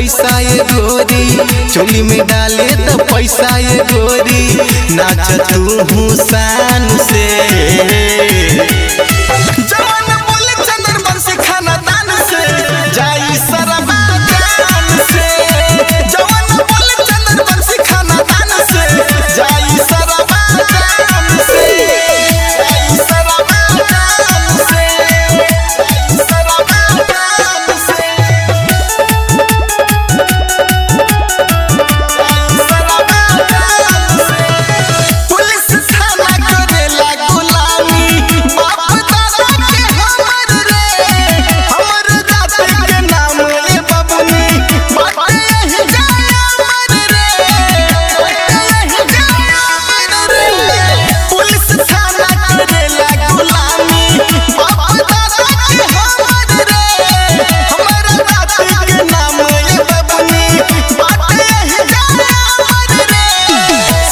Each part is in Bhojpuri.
पैसा ये गोरी, चोली में डाले तो पैसा ये गोरी, नाच तू शान से। जवान बोले चंद्रवंशी खाना दान से, जाई सरबा जान से। जवान बोले चंद्रवंशी खाना दान से, जाई सरबा जान से, जाई सरबा जान से, जाई सरबा जान से, जाई सरबा जान से। पुलिस थाना करेला गुलामी, बाप दादा के हमर रे, हमर जाति के नाम रे बबनी, बाटे यही जाया हमर रे, बाटे यही जाया हमर रे। पुलिस थाना करेला गुलामी, बाप दादा के हमर रे, हमर जाति के नाम रे बबनी, बाटे यही जाया हमर रे।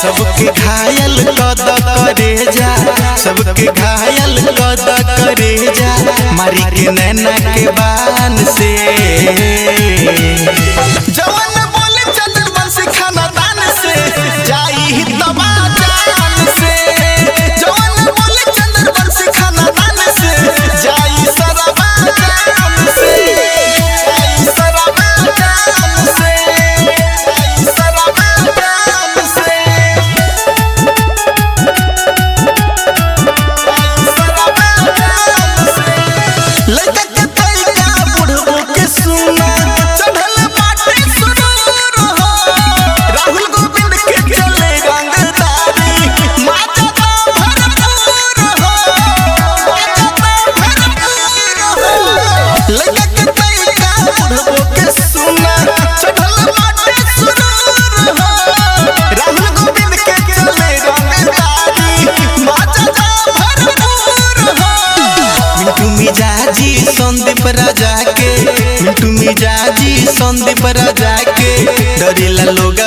सबके घायल कद करे जा, सबके घायल कद करे जा, मारी के नैना के बान से। जवान बोले चंद्रवंशी खाना दान से, जाई तबा जान से। जवान बोले चंद्रवंशी खाना दान से, जाई सरबा जान से, जाई सरबा जान से, जाई सरबा जान से। लड़का के तरीका बुढ़बो के सुना, चढ़ल बाटे सुरूर हो, राहुल गोविंद के चले रंगदारी, माता तो भरपूर हो, माता तो भरपूर हो। लड़का के तरीका बुढ़बो के सुना, चढ़ल बाटे सुरूर हो, राहुल गोविंद के चले रंगदारी, माता तो भरपूर हो। मिंटू मिजाजी संदीप राजा के, मिंटू मिजाजी संदीप राजा के, डरेला लोग